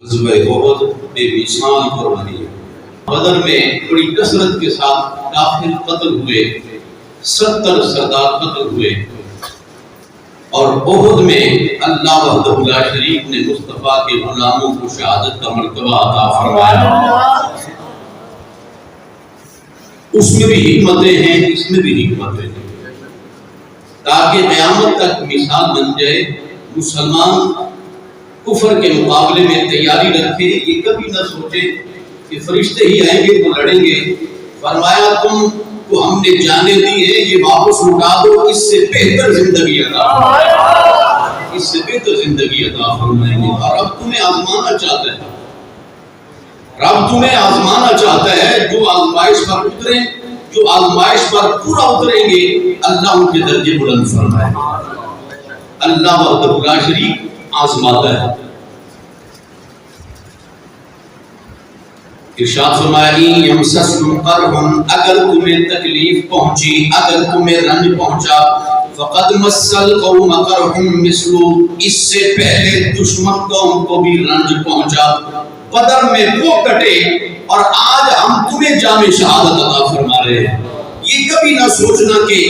غزوہ احد بے مثال قربانی ہے۔ بدر میں بڑی کثرت کے ساتھ کافر قتل ہوئے، 70 سردار قتل ہوئے، اور احد میں اللہ وحدہ لا شریک نے مصطفیٰ کے غلاموں کو شہادت کا مرتبہ عطا فرمایا۔ اس میں بھی حکمتیں ہیں، اس میں بھی حکمتیں ہیں، تاکہ قیامت تک مثال بن جائے۔ مسلمان کفر کے مقابلے میں تیاری رکھے، یہ کبھی نہ سوچے کہ فرشتے ہی آئیں گے تو لڑیں گے۔ فرمایا تم کو ہم نے جانے دی ہے، یہ واپس لوٹا دو، اس سے بہتر زندگی عطا فرمائیں، اس سے بہتر زندگی عطا فرمائیں گے۔ اور رب تمہیں آزمانا چاہتا ہے، رب تمہیں آزمانا چاہتا ہے۔ جو آزمائش پر اتریں، جو آزمائش پر پورا اتریں گے، اللہ ان کے درجے بلند فرمائے گا۔ اللہ وحدہ لا شریک آزماتا ہے۔ ارشاد فرمایا یمسسکم قرح، اگر تمہیں تکلیف پہنچی، اگر تمہیں رنج پہنچا، فقد مس القوم قرح مثلہ، اس سے پہلے دشمن قوم کو بھی رنج پہنچا، بدر میں وہ کٹے، اور آج ہم تمہیں جام شہادت عطا فرما رہے ہیں۔ یہ کبھی نہ سوچنا کہ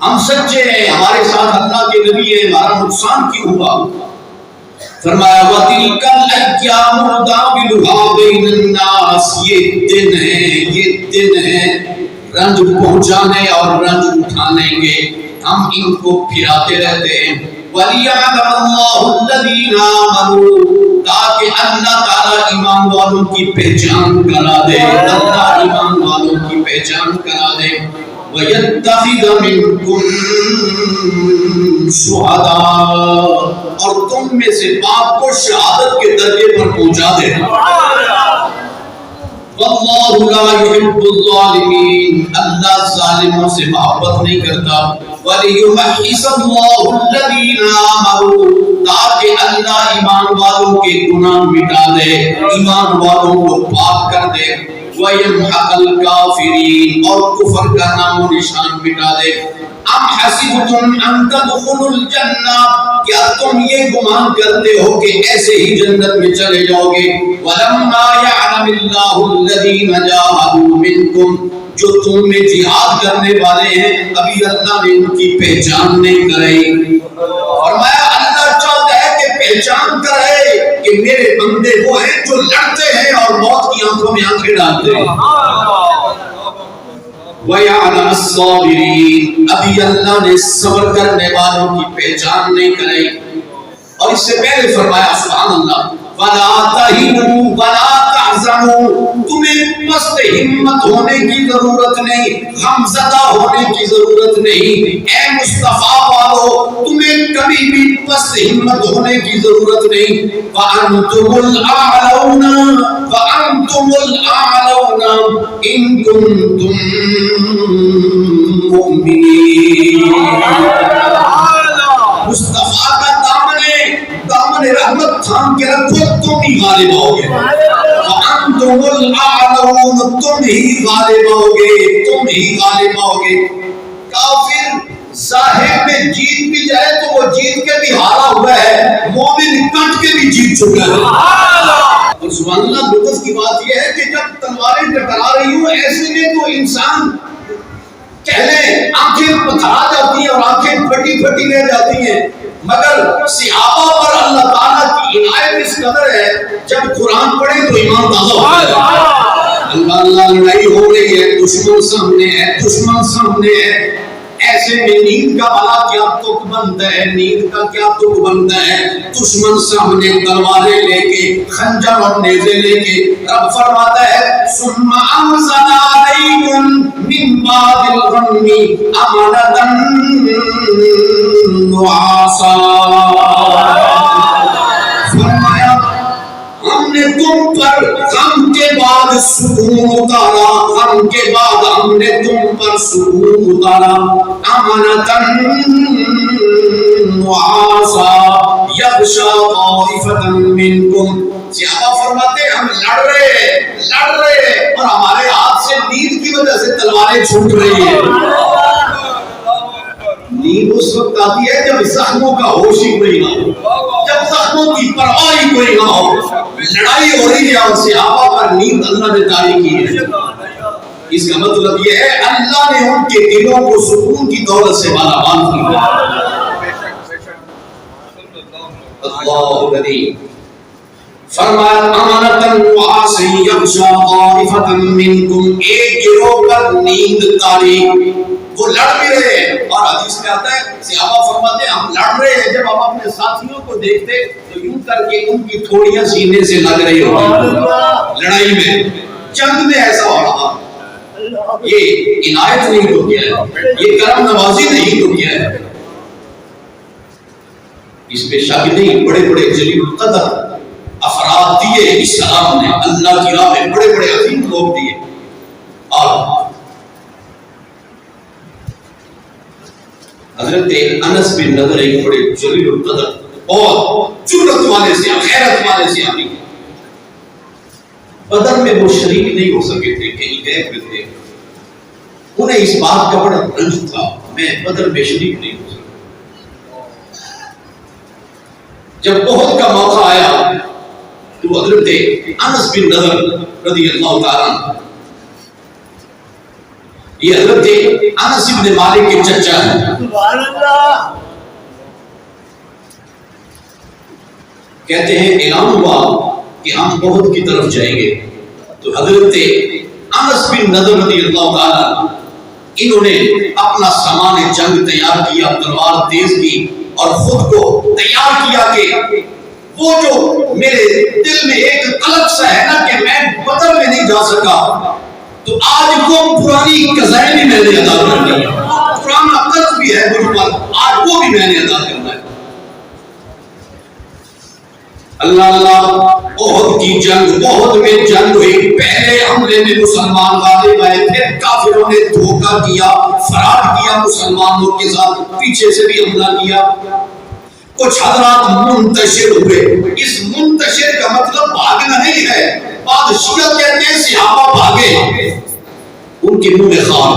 ہم سچے ہیں، ہمارے ساتھ اللہ کے نبی ہے، ہمارا نقصان کیوں ہوا۔ فرمایا وَتِلْكَ الْأَيَّامُ نُدَاوِلُهَا بَيْنَ النَّاسِ، یہ دن ہیں، یہ دن ہیں رنج پہنچانے اور رنج اٹھانے کے، ہم ان کو پھراتے رہتے ہیں۔ وَلِيَعْلَمَ اللَّهُ الَّذِينَ آمَنُوا، تاکہ اللہ تعالیٰ ایمان والوں کی پہچان کرا دے، اللہ ایمان والوں کی پہچان کرا دے۔ وَيَتَّخِذَ مِنْكُمْ شُهَدَاءَ، اور تم میں سے بعض کو شہادت کے درجے پر پہنچا دے۔ وَاللَّهُ لَا يُحِبُّ الظَّالِمِينَ، اللہ ظالموں سے محبت نہیں کرتا۔ وَلِيُمَحِّصَ اللَّهُ الَّذِينَ آمَنُوا، تاکہ اللہ ایمان والوں کے گناہ مٹا دے، ایمان والوں کو پاک کر دے۔ وَيَمْحَقَ الْكَافِرِينَ، اور کفر کا نام و نشان مٹا دے۔ ام حسبتم ان تدخلوا الجنہ، کیا تم یہ گمان کرتے ہو کہ ایسے ہی جنت میں چلے جاؤ گے؟ وَلَمَّا يَعْلَمِ اللَّهُ الَّذِينَ جَاهَدُوا مِنْكُمْ، جو تم میں جہاد کرنے والے ہیں ابھی اللہ نے ان کی پہچان نہیں کرائی۔ فرمایا اللہ چاہتا ہے کہ پہچان کرے کہ میرے بندے وہ ہیں جو لڑتے ہیں اور موت کی آنکھوں میں آنکھیں ڈالتے ہیں۔ وَيَعْلَمَ الصَّابِرِينَ، ابھی اللہ نے صبر کرنے والوں کی پہچان نہیں کرائی۔ اور اس سے پہلے فرمایا سبحان اللہ وَلَا تَهِنُوا وَلَا تَحْزَنُوا، تمہیں پست ہمت ہونے کی ضرورت نہیں، غم زدہ ہونے کی ضرورت نہیں۔ اے مصطفیٰ والو، تمہیں کبھی بھی پست ہمت ہونے کی ضرورت نہیں۔ وَأَنْتُمُ الْأَعْلَوْنَ وَأَنْتُمُ الْأَعْلَوْنَ إِن كُنتُم مُؤْمِنِينَ۔ مصطفیٰ کا دامن رحمت تھام کے رکھو، تم ہی غالب ہوگے۔ وَأَنْتُمُ الْأَعْلَوْنَ، تم ہی غالب ہوگے، تم ہی غالب ہوگے۔ کافر ظاہر میں جیت بھی جائے تو وہ جیت کے بھی ہارا ہوا ہے، مومن کٹ کے بھی جیت چکا ہے۔ اور سبحان اللہ، لطف کی بات یہ ہے کہ جب تلواریں ٹکرا رہی ہوں ایسے میں تو انسان کہہ لیں آنکھیں پتھرا جاتی ہیں اور آنکھیں پھٹی پھٹی رہ جاتی ہیں، مگر صحابہ پر اللہ تعالیٰ کی عنایت اس قدر ہے جب قرآن پڑھے تو ایمان تازہ ہو جاتا ہے۔ اللہ لڑائی ہو رہی ہے، دشمن سامنے ہے، دشمن سامنے ہے، ایسے میں نیند کا بھلا کیا تک بنتا ہے، نیند کا کیا تک بنتا ہے؟ دشمن سامنے تلواریں لے کے، خنجر اور نیزے لے کے، رب فرماتا ہے ثم انزل علیکم من بعد الغم امنۃ نعاسا، فرمایا ہم نے تم پر غم کے بعد سکون اتارا، غم کے بعد ہم نے تم پر سکون اتارا۔ امنتاً نعاسا یغشا طائفة منکم، صحابہ فرماتے ہیں ہم لڑ رہے اور ہمارے ہاتھ سے نیند کی وجہ سے تلواریں چھوٹ رہی ہیں۔ نیند اس وقت آتی ہے جب زخموں کا ہوش ہی کوئی نہ ہو، جب زخموں کی پرواہ ہی کوئی نہ ہو، لڑائی ہو رہی ہے اور صحابہ پر نیند اللہ نے طاری کی ہے۔ اس کا مطلب یہ ہے اللہ نے ان کے دلوں کو سکون کی دولت سے مالا مال کیا۔ اللہ کریم فرمایا امانتاً وعاصی یغشا طائفۃ منکم، ایک گروہ پر نیند طاری، وہ لڑ بھی رہے ہیں، اور حدیث میں آتا ہے صحابہ فرماتے ہیں ہم لڑ رہے ہیں، جب ہم اپنے ساتھیوں کو دیکھتے تو یوں کر کے ان کی تھوڑیاں سینے سے لگ رہی ہوتی، لڑائی میں جنگ میں ایسا ہو رہا۔ یہ عنایت نہیں تو کیا ہے، یہ کرم نوازی نہیں تو کیا ہے، اس پہ شک نہیں۔ بڑے بڑے جلیل القدر افراد دیے اسلام نے، اللہ کی راہ میں بڑے بڑے عظیم لوگ دیے، اور حضرت انس بن نضر ایک بڑے جلیل القدر اور جرأت والے سے، غیرت والے سے آدمی، بدر میں وہ شریک نہیں ہو سکے تھے، کہیں گئے ہوئے تھے، انہیں اس بات کا بڑا رنج تھا میں بدر میں شریک نہیں ہو سکا۔ جب احد کا موقع آیا تو حضرت انس بن نضر رضی اللہ تعالیٰ عنہ، یہ حضرت انس بن مالک کے چچا ہیں، سبحان اللہ، کہتے ہیں اعلان ہوا کہ ہم احد کی طرف جائیں گے، تو حضرت انس بن نضر رضی اللہ تعالیٰ انہوں نے اپنا سامان جنگ تیار کیا، تلوار تیز کی اور خود کو تیار کیا کہ وہ جو میرے دل میں ایک قلق سا ہے نا کہ میں بدر میں نہیں جا سکا، تو آج وہ پرانی قضائیں بھی میں نے ادا کرنی ہے، پرانا قرض بھی ہے مجھ پر، آج وہ بھی میں نے ادا کرنا ہے۔ اللہ احد کی جنگ، احد میں جنگ ہوئی، پہلے حملے میں مسلمان غالب آئے، پھر کافروں نے دھوکہ کیا، فراڈ کیا مسلمانوں کے ساتھ، پیچھے سے بھی حملہ کیا، کچھ حضرات منتشر ہوئے۔ اس منتشر کا مطلب بھاگنا نہیں ہے، بادشاہ کہتے ہیں صحابہ بھاگے، ان کے منہ میں خاک،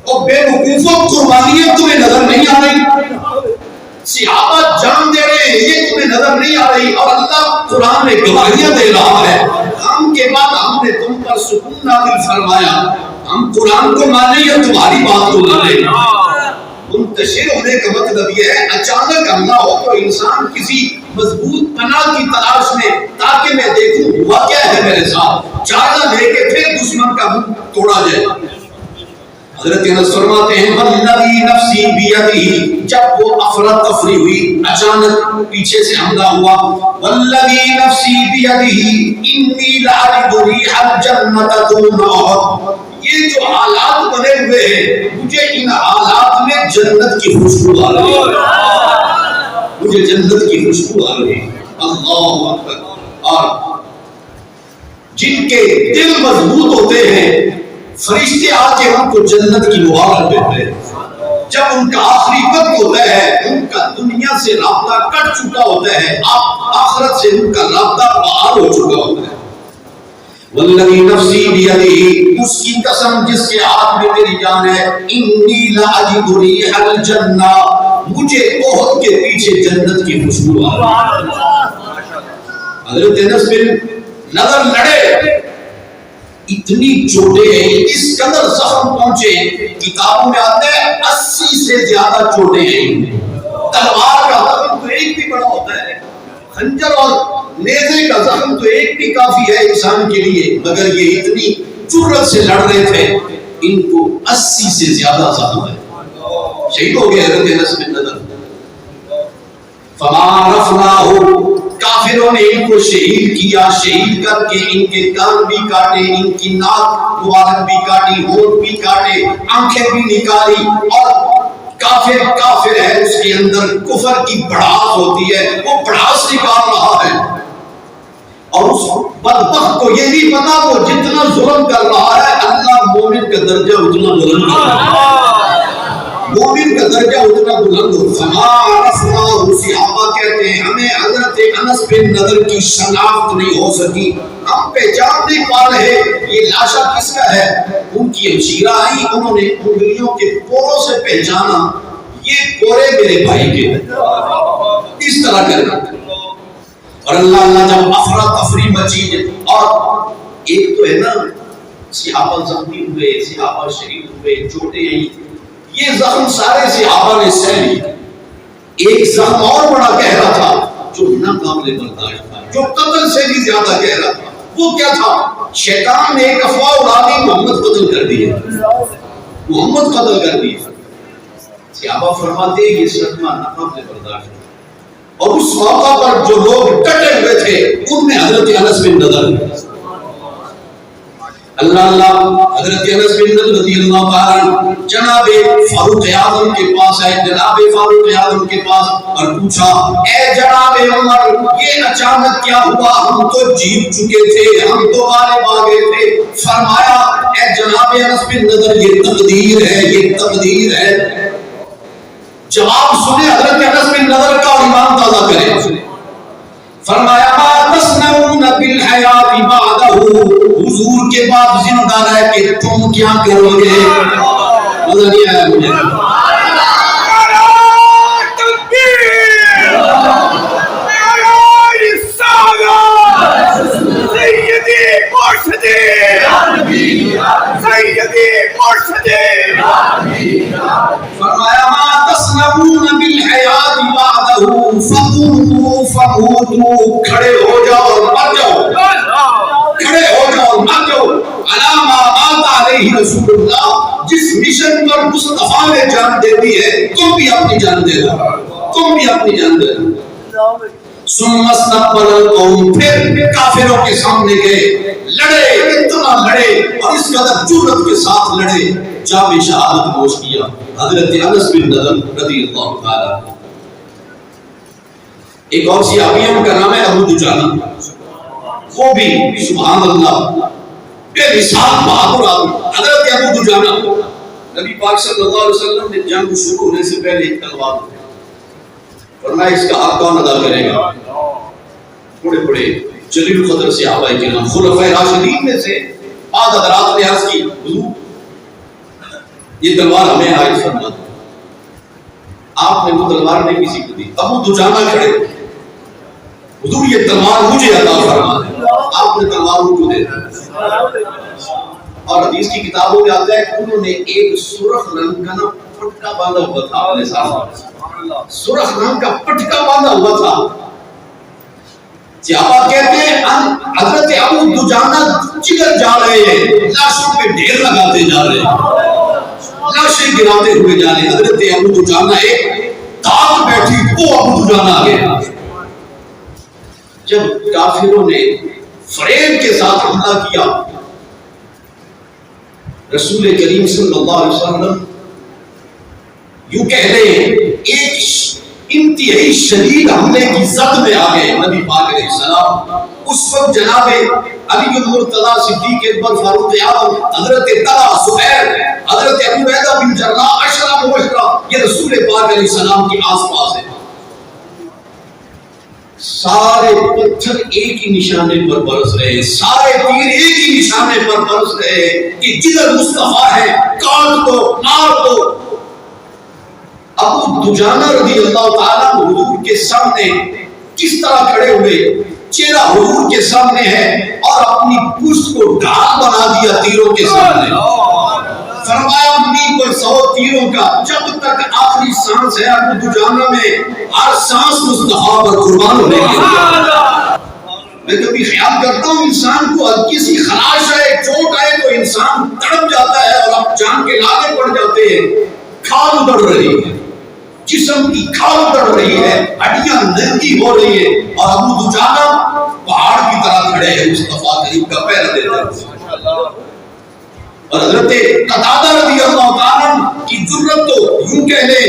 اور بے وقوفوں قربانیاں تمہیں نظر نہیں آ رہی، صحابہ جان دے رہے ہیں یہ تمہیں نظر نہیں آ رہی، اور اللہ قرآن میں گواہیاں دے رہا ہے ہم کے بعد ہم نے تم پر سکون نازل فرمایا، ہم قرآن کو مانیں یا تمہاری بات کو مانیں۔ منتشر ہونے کا مطلب یہ ہے اچانک حملہ ہو تو انسان کسی مضبوط پناہ کی تلاش میں، تاکہ میں دیکھوں ہوا کیا ہے میرے ساتھ، جائزہ لے کے پھر دشمن کا منہ توڑا جائے۔ حضرت انس فرماتے ہیں والذی نفسی بیدہ، جب وہ افراتفری ہوئی، اچانک پیچھے سے حملہ ہوا، والذی نفسی بیدہ انی لأجد ریح الجنۃ دون احد، یہ جو حالات بنے ہوئے ہیں مجھے ان حالات میں جنت کی خوشبو آ رہی ہے، مجھے جنت کی خوشبو آ رہی ہے۔ اللہ اکبر۔ اور جن کے دل مضبوط ہوتے ہیں فرشتے آ کے ان کو جنت کی مبارک دیتے ہیں، جب ان کا آخری وقت ہوتا ہے، ان کا دنیا سے رابطہ کٹ چکا ہوتا ہے، آخرت سے ان کا رابطہ باہر ہو چکا ہوتا ہے۔ والذی نفسی بیدہ، اس کی قسم جس کے ہاتھ میں میری جان ہے، انی لاجد ریح الجنہ، مجھے احد کے پیچھے جنت کی خوشبو آ رہی ہے۔ حضرت انس بن نضر لڑے، اتنی چوٹیں ہیں، اس قدر زخم پہنچے، کتابوں میں آتا ہے 80 سے زیادہ چوٹیں ہیں۔ تلوار کا زخم تو ایک بھی بڑا ہوتا ہے، خنجر اور نیزے کا زخم تو ایک بھی کافی ہے انسان کے لیے، مگر یہ اتنی جرأت سے لڑ رہے تھے، ان کو 80 سے زیادہ زخم ہے، شہید ہو گئے حضرت انس بن نضر۔ فما رفناہ، کافروں نے ان کو شہید کیا، شہید کر کے ان کے کان بھی کاٹے، ان کی ناک مبارک بھی کاٹی، ہونٹ بھی کاٹے، آنکھیں بھی نکالی، اور کافر ہے اس کے اندر کفر کی بڑھاس ہوتی ہے، وہ بڑھاس نکال رہا ہے، اور اس بدبخت کو یہ نہیں پتا وہ جتنا ظلم کر رہا ہے اللہ مومن کا درجہ اتنا بلند کر رہا ہے۔ مومن کا درجہ اتنا بلند ہو. فما عرفناه صحابہ کہتے ہیں ہمیں حضرت انس بن نضر کی شناخت نہیں ہو سکی, ہم پہچان نہیں پا رہے یہ لاشا کس کا ہے. ان کی ہمشیرہ آئی, انہوں نے انگلیوں کے پوروں سے پہچانا یہ پورے میرے بھائی کے, اس طرح کرنا. اور اللہ جب افراتفری مچی, اور ایک تو ہے نا صحابہ زخمی ہوئے, صحابہ شہید ہوئے, چوٹیں آئیں, یہ زخم سارے صحابہ نے سہ لی. ایک زخم اور بڑا گہرا تھا جو ناقابل برداشت تھا, جو قتل سے بھی زیادہ گہرا تھا. وہ کیا تھا؟ شیطان نے ایک افواہ اڑا دی, محمد قتل کر دیے, محمد قتل کر دیے. صحابہ فرماتے ہیں یہ صدمہ ناقابل برداشت ہے. اور اس موقع پر جو لوگ ڈٹے ہوئے تھے ان میں حضرت انس بن نضر, اللہ حضرت انس بن نضر رضی اللہ تعالیٰ جناب فاروق اعظم کے پاس آئے, جناب فاروق اعظم کے پاس, اور پوچھا اے جناب عمر یہ اچانک کیا ہوا, ہم تو جیت چکے تھے, ہم تو غالب آ گئے تھے. فرمایا اے جناب انس بن نضر یہ تقدیر ہے, یہ تقدیر ہے. جواب سنے حضرت انس بن نضر کا اور ایمان تازہ کرے. فرمایا ما تصنعون بالحیات بعدہ, حضور کے بعد زندہ رہ کے تم کیا کرو گے. مزہ نہیں آیا مجھے. فرمایا ما تصنعون بالحیات بعدہ فقوموا فموتوا, کھڑے ہو جاؤ اور مر جاؤ, کھڑے ہو جاؤ اور مر جاؤ. علی ما مات علیہ رسول اللہ, جس مشن پر مصطفیٰ نے جان دے دی ہے تم بھی اپنی جان دے دو, تم بھی اپنی جان دے دو. ثم استقبل القوم, پھر کافروں کے سامنے گئے, لڑے, اتنا لڑے اور اس قدر جرأت کے ساتھ لڑے جام شہادت نوش کیا حضرت انس بن نضر رضی اللہ تعالی. ایک اور صحابی کا نام ہے ابو دجانہ, وہ بھی سبحان اللہ بے مثال بہادر آدمی. حضرت ابو دجانہ نبی پاک صلی اللہ علیہ وسلم نے جنگ شروع ہونے سے پہلے ایک تلوار دی, فرمایا اس کا حق کون ادا کرے گا. بڑے بڑے جلیل القدر صحابہ کرام خلفائے راشدین میں سے بعض حضرات نے عرض کی حضور یہ تلوار ہمیں عائد فرما دو. آپ نے وہ تلوار نہیں کسی کو دی. ابو دجانہ کھڑے, حضور یہ تلوار مجھے عطا فرما دے. آپ نے تلوار ان کو دے دی. اور حدیث کی کتابوں میں آتا ہے کہ انہوں نے ایک سرخ رنگ کا نا پٹکا باندھا ہوا تھا اپنے ساتھ, سرخ رنگ کا پٹکا باندھا ہوا تھا. صحابہ کہتے ہیں حضرت ابو دجانہ چگر جا رہے ہیں, لاشوں پہ ڈھیر لگاتے جا رہے ہیں, لاشیں گراتے ہوئے جا رہے ہیں. حضرت ابو دجانہ ایک تاک بیٹھی, وہ ابو دجانہ آگے. جب کافروں نے فریب کے ساتھ حملہ کیا, رسول کریم صلی اللہ علیہ وسلم یوں کہہ لیں ایک انتہائی شدید حملے کی زد میں آ گئے. نبی پاک علیہ السلام اس وقت جناب علی المرتضیٰ صدیق اکبر فاروق اعظم, حضرت طلحہ, زبیر, حضرت ابو عبیدہ بن جراح, عشرہ مبشرہ, یہ رسول پاک علیہ السلام کے آس پاس ہیں. سارے پتھر ایک ہی نشانے پر برس رہے, سارے تیر ایک ہی نشانے پر برس رہے کہ جدھر مصطفیٰ ہے کاٹ دو, مار دو. ابو دجانہ رضی اللہ تعالیٰ حضور کے سامنے کس طرح کھڑے ہوئے, چہرہ حضور کے سامنے ہے اور اپنی پشت کو ڈھال بنا دیا تیروں کے سامنے. فرمایا اپنی پر 100 تیروں کا, جب تک آخری سانس ہے ابو دجانہ میں ہر سانس مصطفیٰ پر قربان ہونے کے. میں کبھی خیال کرتا ہوں انسان کو کسی خراش آئے, چوٹ آئے تو انسان تڑپ جاتا ہے اور اب جان کے لانے پڑ جاتے ہیں. کھال ادڑ رہی ہے, جسم کی کھال ادڑ رہی ہے, ہڈیاں ننگی ہو رہی ہے, اور ابو دجانہ پہاڑ کی طرح کھڑے ہیں مصطفیٰ کریم کا پہرا دیتے ہیں. اور حضرت قتادہ رضی اللہ تعالیٰ کی جرت تو یوں کہہ لے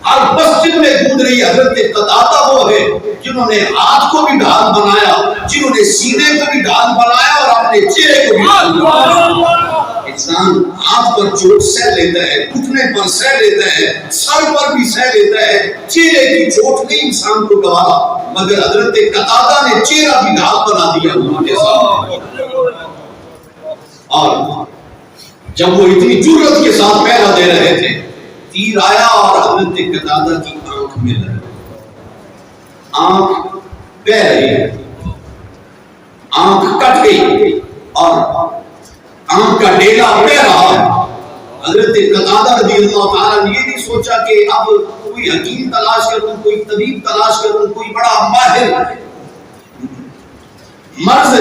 ہر مسجد میں گونج رہی ہے. حضرت قتادہ وہ ہے جنہوں نے ہاتھ کو بھی ڈھال بنایا, جنہوں نے سینے کو بھی ڈھال بنایا اور اپنے چہرے کو بھی ڈھال بنایا. انسان ہاتھ پر چوٹ سہ لیتا ہے، گھٹنے پر سہ لیتا ہے، سر پر بھی سہ لیتا ہے، چہرے کی چوٹ نہیں انسان کو گوارا، مگر حضرت قتادہ نے چہرہ بھی گھاٹ بنا دیا حضور کے سامنے۔ اور جب وہ اتنی جرأت کے ساتھ پہرا دے رہے تھے، تیر آیا اور حضرت قتادہ کی آنکھ میں لگا، آنکھ بہ رہی ہے، آنکھ کٹ گئی اور آنکھ کا ڈیلا بہ رہا ہے۔ حضرت قتادہ رضی اللہ تعالیٰ نے یہ نہیں سوچا کہ اب کوئی حکیم تلاش کروں، کوئی طبیب تلاش کروں، کوئی بڑا ماہر مرض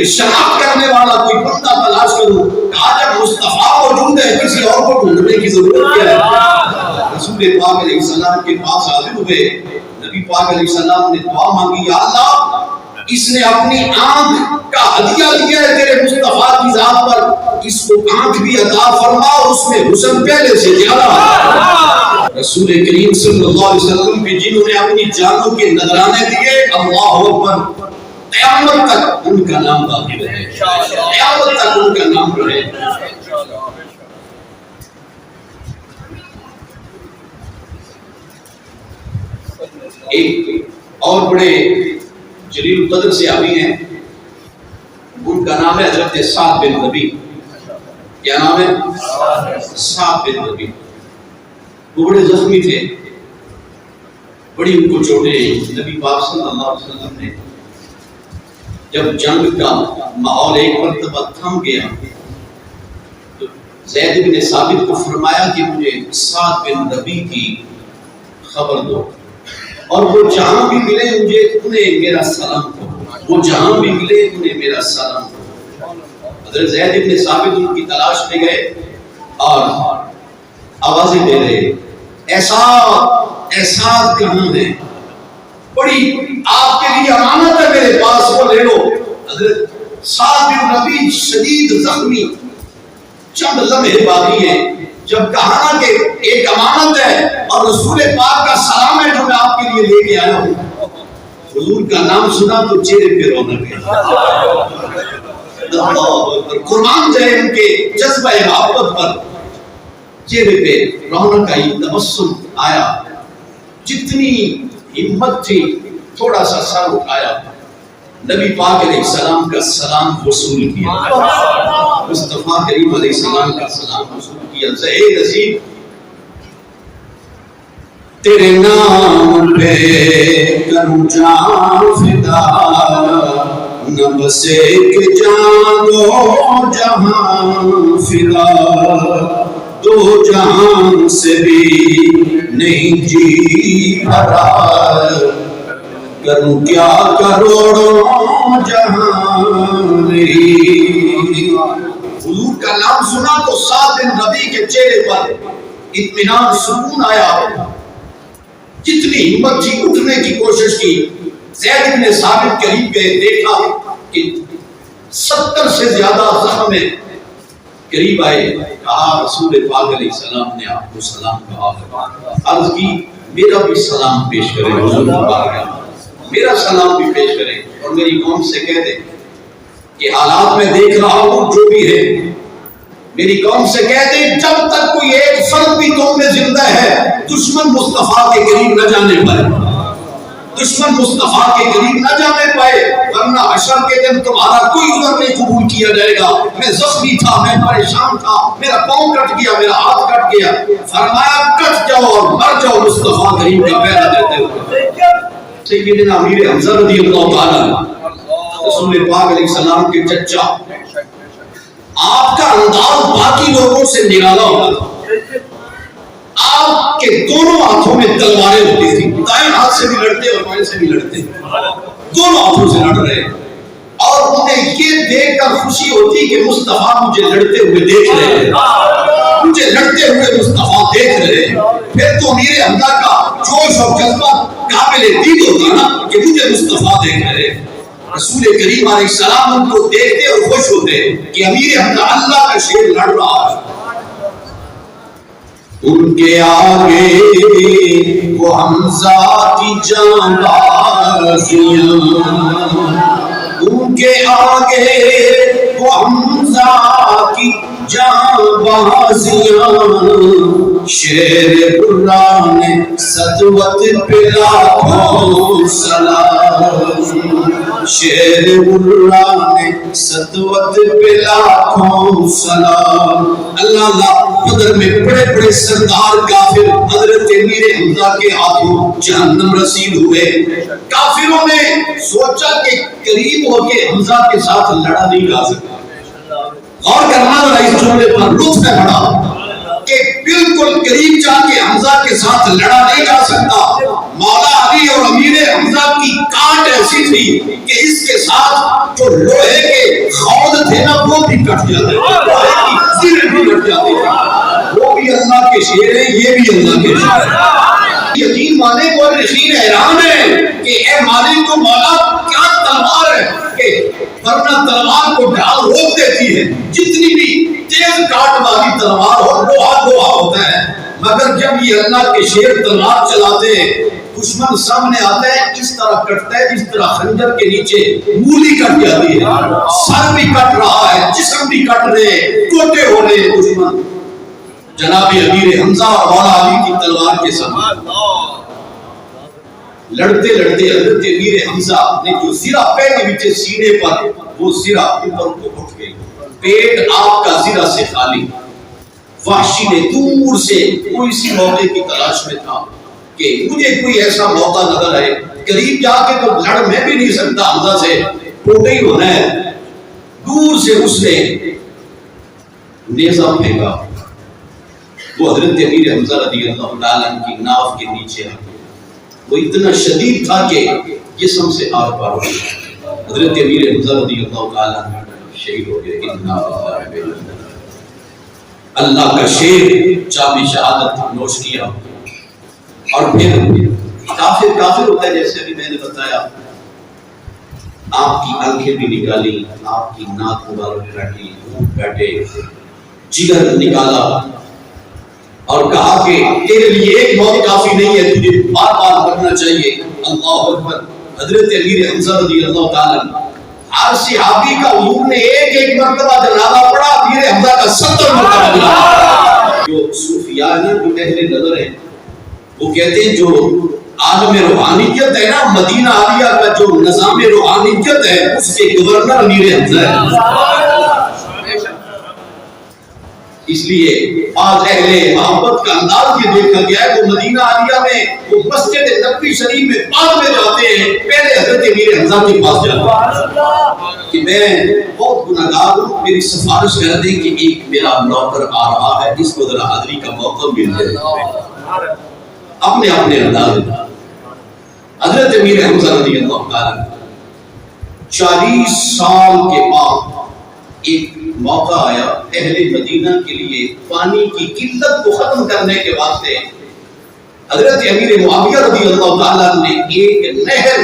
شناخت کرنے والا کوئی بندہ تلاش کروں، کہا جب مصطفیٰ موجود ہے کسی اور کو ڈھونڈنے کی ضرورت کیا ہے؟ رسول پاک علیہ السلام کے پاس حاضر ہوئے، نبی پاک علیہ السلام نے دعا مانگی، یا اللہ اس نے اپنی آنکھ کا ہدیہ دیا ہے تیرے مصطفیٰ کی ذات پر، اس کو آنکھ بھی عطا فرما اور اس میں حسن پہلے سے زیادہ ہے۔ رسول کریم صلی اللہ علیہ وسلم کے جنہوں نے اپنی جانوں کے نذرانے دیے، اللہ اکبر، قیامت تک ان کا نام باقی رہے، قیامت تک ان کا نام رہے۔ ایک اور بڑے جلیل القدر صحابی ہیں، ان کا نام ہے حضرت سعد بن ربیع۔ کیا نام ہے؟ سعد بن ربیع۔ وہ بڑے زخمی تھے، بڑی ان کو چوٹیں۔ نبی پاک صلی اللہ علیہ وسلم نے جب جنگ کا ماحول ایک مرتبہ تھم گیا تو زید بن ثابت کو فرمایا کہ مجھے سعد بن ربیع کی خبر دو، اور وہ جہاں بھی ملے مجھے انہیں میرا سلام کرو، وہ جہاں بھی ملے انہیں میرا سلام کرو۔ حضرت زید بن ثابت ان کی تلاش میں گئے اور آوازیں دے رہے، احساس کہاں ہے، بڑی آپ کے لیے امانت ہے میرے پاس، وہ لے لو۔ حضرت سعد بن ربیع شدید زخمی، چند لمحے باقی ہیں، جب کہا کہ ایک امانت ہے اور رسول پاک کا سلام ہے جو میں آپ کے لیے لے کے آیا ہوں، حضور کا نام سنا تو چہرے پہ رونق ہے۔ قربان جائے ان کے جذبہ محبت پر، چہرے پہ رونق آئی، تبسم آیا، جتنی ہمت تھی تھوڑا سا سر اٹھایا، نبی پاک علیہ السلام کا سلام وصول کیا، مصطفیٰ کریم علیہ السلام کا سلام وصول کیا۔ زہیر عزیز تیرے نام پہ کروں جان فدا، نہ بس ایک جان دو جہاں فدا، دو جہاں سے بھی نہیں جی بھرا، کروں کیا کروڑوں جہاں نہیں۔ حضور کا نام سنا تو سعد بن ربیع کے چہرے پر اطمینان، سکون آیا، جتنی ہمت تھی اٹھنے کی کوشش کی۔ زید بن ثابت قریب گئے، دیکھا کہ 70 سے زیادہ زخم ہے، قریب آئے، کہا رسول پاک علیہ السلام نے آپ کو سلام کہا، عرض کی میرا بھی سلام پیش کرے حضور پاک، میرا سلام بھی پیش کرے اور میری قوم سے کہہ دے کہ حالات میں دیکھ رہا ہوں جو بھی ہے، میری قوم سے کہہ دے جب تک کوئی ایک فرد بھی تم میں زندہ ہے دشمن مصطفیٰ کے قریب نہ جانے پائے، دشمن مصطفیٰ کے قریب نہ جانے پائے، ورنہ حشر کے دن تمہارا کوئی عذر نہیں قبول کیا جائے گا۔ میں زخمی تھا، میں پریشان تھا، میرا پاؤں کٹ گیا، میرا ہاتھ کٹ گیا، فرمایا کٹ جاؤ اور مر جاؤ مصطفیٰ کریم کا پہرا دیتے ہوئے۔ سیدنا امیر حمزہ رضی اللہ تعالیٰ رسول پاک علیہ السلام کے چچا، آپ کا انداز باقی لوگوں سے نرالا ہوتا تھا، آپ کے دونوں ہاتھوں میں تلواریں ہوتی تھی، دائیں ہاتھ سے بھی لڑتے اور بائیں سے بھی لڑتے، دونوں ہاتھوں سے لڑ رہے، اور انہیں یہ دیکھ کر خوشی ہوتی کہ مصطفیٰ مجھے لڑتے ہوئے دیکھ رہے ہیں، مجھے لڑتے ہوئے مصطفیٰ دیکھ رہے ہیں۔ پھر تو امیر حمزہ کا جوش اور جذبہ قابل دید ہوتا نا کہ مجھے مصطفیٰ دیکھ رہے ہیں۔ رسول کریم علیہ السلام ان کو دیکھتے اور خوش ہوتے کہ امیر حمزہ اللہ کا شیر لڑ رہا ہے۔ ان کے آگے وہ حمزہ کی جانبازیاں، ان کے آگے وہ حمزہ کی جہاں بازیاں شیر بران سطوت پہ لاکھوں سلام شیر بران سطوت پہ لاکھوں سلام اللہ اللہ بدر میں بڑے بڑے سردار کافر حضرت امیر حمزہ کے ہاتھوں جہنم رسید ہوئے کافروں نے سوچا کہ قریب ہو کے حمزہ کے ساتھ لڑا نہیں جا سکتا غور کرنا ذرا اس جملے پر لطف ہے بڑا کہ بالکل قریب جا کے حمزہ کے ساتھ لڑا نہیں جا سکتا مولا علی اور امیر حمزہ کی کانٹ ایسی تھی کہ اس کے ساتھ جو لوہے کے خود تھے نا وہ بھی کٹ جاتے تھے بھی کٹ جاتے تھے وہ بھی اللہ کے شیر ہیں یہ بھی اللہ کے شیر ہیں یقین مانے کو رشید حیران ہے کہ اے مالک تو مولا کیا تلوار ہے کہ ورنہ تلوار کو ڈھال روک دیتی ہے جتنی بھی تیز کاٹ والی تلوار ہو لوہا ہوتا ہے مگر جب یہ اللہ کے شیر تلوار چلاتے ہیں دشمن سامنے آتا ہے اس طرح کٹتا ہے جس طرح خنجر کے نیچے مولی کٹ جاتی ہے سر بھی کٹ رہا ہے جسم بھی کٹ رہے ٹوٹے ہو رہے ہیں دشمن جناب امیر حمزہ اور مولا علی کی تلوار کے ساتھ لڑتے لڑتے حضرت امیر حمزہ نے جو زرہ پہنے بیچے سینے پر وہ زرہ اوپر کو اٹھ گئی پیٹ آپ کا زرہ سے خالی وحشی نے دور سے کوئی سی موقع کی تلاش میں تھا کہ مجھے کوئی ایسا موقع نظر آئے قریب جا کے تو لڑ میں بھی نہیں سکتا حمزہ سے ٹوٹے ہی ہونا ہے دور سے اس نے نیزہ پھینکا وہ حضرت امیر حمزہ رضی اللہ تعالیٰ کی ناف کے نیچے آ گیا وہ اتنا شدید تھا کہ جسم سے آر پار ہو گیا حضرت امیر حمزہ رضی اللہ تعالیٰ شہید ہو گئے اللہ کا شیر جام شہادت نوش کیا اور پھر کافر ہوتا ہے جیسے ابھی میں نے بتایا آپ کی آنکھیں بھی نکالی آپ کی ناک مبارک کاٹی بیٹھے جگر نکالا اور کہا کہ تیرے لیے ایک موت کافی نہیں ہے تجھے بار بار مرنا چاہیے اللہ اکبر حضرت امیر حمزہ رضی اللہ تعالیٰ ہر صحابی کا حضور نے ایک مرتبہ جنازہ پڑھا امیر حمزہ کا 70 مرتبہ جنازہ جو صوفیاء ہیں جو اہل نظر ہیں وہ کہتے ہیں جو عالم روحانیت ہے نا مدینہ عالیہ کا جو نظام روحانیت ہے اس کے گورنر امیر حمزہ ہے اس لیے آج اہل محبت کا انداز یہ دیکھا گیا ہے وہ مدینہ عالیہ میں وہ مسجد نبوی شریف میں بعد میں جاتے ہیں پہلے حضرت امیر حمزہ کے پاس جاتے ہیں کہ میں بہت گناہگار ہوں میری سفارش کر دیں کہ ایک میرا نوکر آ رہا ہے اس کو ذرا حاضری کا موقع مل جائے اپنے انداز حضرت امیر حمزہ رضی اللہ تعالیٰ 40 سال کے بعد ایک موقع آیا اہل مدینہ کے لیے پانی کی قلت کو ختم کرنے کے واسطے حضرت امیر معاویہ رضی اللہ تعالیٰ نے ایک نہر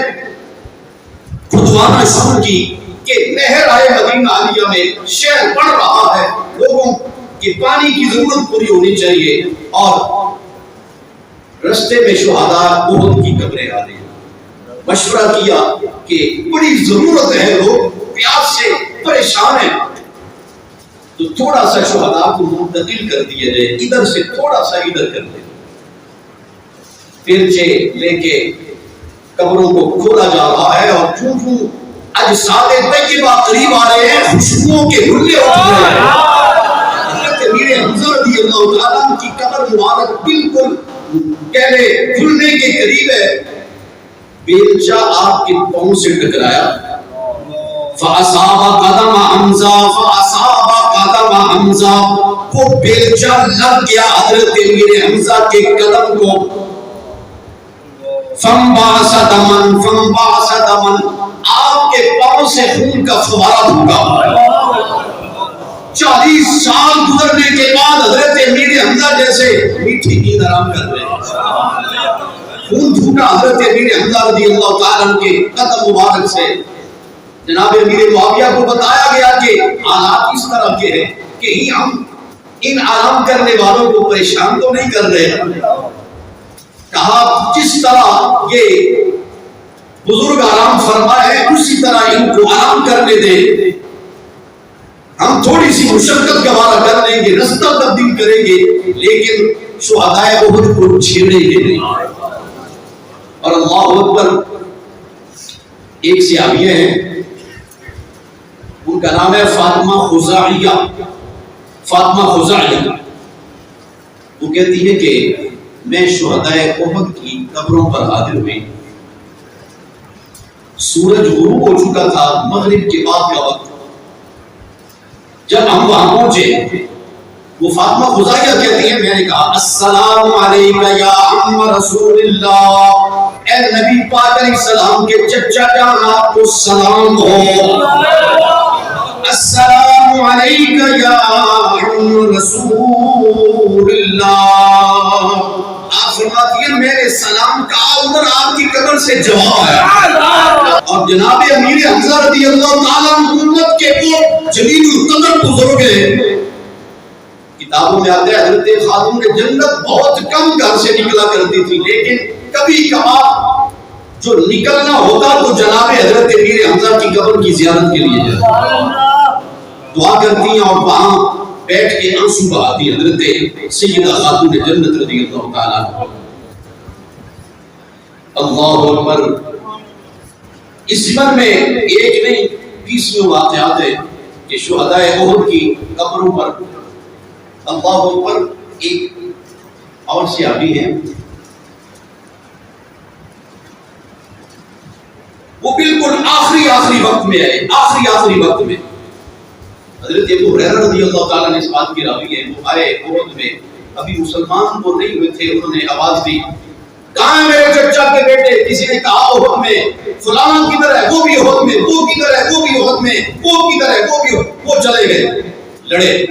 کھدوانا شروع کی کہ نہر آئے مدینہ عالیہ میں شہر بڑھ رہا ہے لوگوں کی پانی کی ضرورت پوری ہونی چاہیے اور رستے میں شہداء احد کی قبریں آ رہی ہیں مشورہ کیا کہ بڑی ضرورت ہے لوگ پیاس سے پریشان ہیں تو تھوڑا سا شہداء کو منتقل کر دیا جائے ادھر سے تھوڑا سا ادھر کر دیں پرچے لے کے قبروں کو کھولا جا رہا ہے اور چونکہ اجساد طیبہ قریب آ رہے ہیں خوشبوؤں کے گلے اٹھ رہے ہیں حضرت امیر حمزہ رضی اللہ تعالیٰ کی قبر مبارک بالکل کہنے کھلنے کے قریب ہے بیلچہ آپ کے پاؤں سے ٹکرایا فَأَصَابَ قَدَمَ حَمْزَةَ وہ بیلچہ لگ گیا حضرت امیر حمزہ کے قدم کو فَانْبَعَثَ دَمًا آپ کے پاؤں سے خون کا فوارہ پھوٹا 40 سال گزرنے کے بعد حضرت امیر حمزہ جیسے میٹھی نیند آرام کر رہے ہیں خون پھوٹا حضرت امیر حمزہ رضی اللہ تعالیٰ کے قدم مبارک سے جناب امیر معاویہ کو بتایا گیا کہ حالات اس طرح کے ہیں کہ ہم ان آرام کرنے والوں کو پریشان تو نہیں کر رہے کہا جس طرح یہ بزرگ آرام فرما ہے اسی طرح ان کو آرام کرنے دیں ہم تھوڑی سی مشقت گوارا کر لیں گے، رستہ تبدیل کریں گے، لیکن شہدائے احد کو چھیڑیں گے نہیں۔ اور اللہ اکبر، ایک صحابیہ ہیں، ان کا نام ہے فاطمہ خزاعیہ، فاطمہ خزاعیہ۔ وہ کہتی ہے کہ میں شہدائے احد کی قبروں پر حاضر ہوئی، سورج غروب ہو چکا تھا، مغرب کے بعد کا وقت۔ جب ہم وہاں پہنچے، وہ فاطمہ خزاعیہ کہتی ہے، میں نے کہا السلام علیکہ یا عم رسول اللہ، اے نبی پاک علیہ السلام کے چچا جان، آپ کو سلام ہو۔ السلام علیکہ یا عم رسول اللہ، آپ فرماتی ہیں میرے سلام کا ادھر آپ کی قبر سے جواب آیا۔ اور جناب امیر حمزہ رضی اللہ تعالیٰ عنہ امت کے وہ جلیل القدر بزرگ ہیں، کتابوں میں آتا ہے حضرت خاتون جنت بہت کم گھر سے نکلا کرتی تھی، لیکن کبھی کبھار جو نکلنا ہوتا تو جناب حضرت امیر حمزہ کی قبر کی زیارت کے لیے جاتی، دعا کرتی ہیں اور وہاں بیٹھ کے آنسو بہاتی حضرت سیدہ خاتون جنت رضی اللہ تعالیٰ عنہ۔ اللہ اکبر، اس پر میں ایک نہیں 20 واقعات ہیں کہ شہدائے احد کی قبروں پر اللہ اکبر۔ ایک اور صحابی ہیں، وہ بالکل آخری وقت میں آئے، آخری وقت میں حضرت ابو ہریرہ رضی اللہ تعالیٰ نے اس بات کی راوی ہے، وہ آئے احد میں، ابھی مسلمان وہ نہیں ہوئے تھے، انہوں نے آواز دی کہاں ہے میرے چچا کے بیٹے؟ کسی نے کہا احد میں، فلاں کدھر ہے؟ وہ بھی احد میں، وہ کدھر ہے؟ وہ بھی احد میں، وہ کدھر ہے؟ وہ بھی، وہ چلے گئے، لڑے،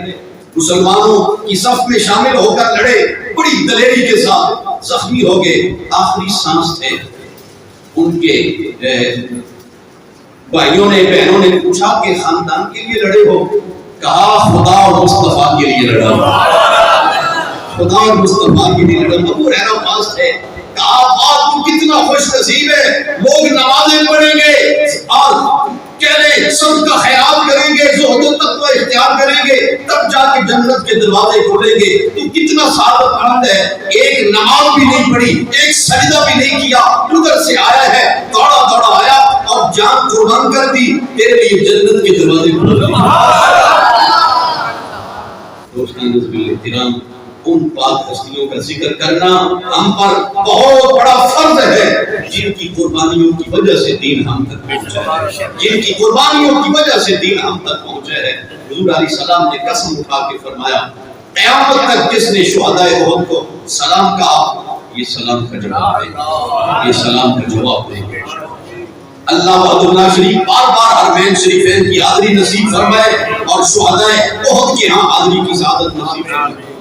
مسلمانوں کی صف میں شامل ہو کر لڑے، بڑی دلیری کے ساتھ، زخمی ہو گئے، آخری سانس تھے۔ ان کے بھائیوں نے بہنوں نے پوچھا کہ خاندان کے لیے لڑے ہو؟ کہا خدا اور مصطفیٰ کے لیے لڑا، خدا اور مصطفیٰ کے لیے لڑا۔ ابو ہریرہ پاس تھے، کہا آپ تو کتنا خوش نصیب ہے، لوگ نمازیں پڑھیں گے اور کہنے سب کا خیرات کریں گے، زہد و تقوی اختیار کریں گے، تب جا کے جنت کے دروازے کھولیں گے، تو کتنا سعادت مند ہے، ایک نماز بھی نہیں پڑھی، ایک سجدہ بھی نہیں کیا، ادھر سے آیا ہے، دوڑا آیا اور جان قربان کر دی، تیرے لیے جنت کے دروازے کھول دیے۔ دوستان نسبی احترام، ان پاک ہستیوں کا ذکر کرنا ہم پر بہت بڑا فرض ہے، جن کی قربانیوں کی وجہ سے دین ہم تک پہنچا ہے، جن کی قربانیوں کی وجہ سے دین ہم تک پہنچا ہے۔ حضور علیہ السلام نے قسم اٹھا کے فرمایا قیامت تک جس نے شہدائے احد کو سلام کہا، یہ سلام کا جواب دے، یہ سلام کا جواب دے۔ اللہ وحدہ لا شریک بار حرمین شریفین کی حاضری نصیب فرمائے اور شہدائے احد کے ہاں حاضری کی سعادت نصیب فرمائے۔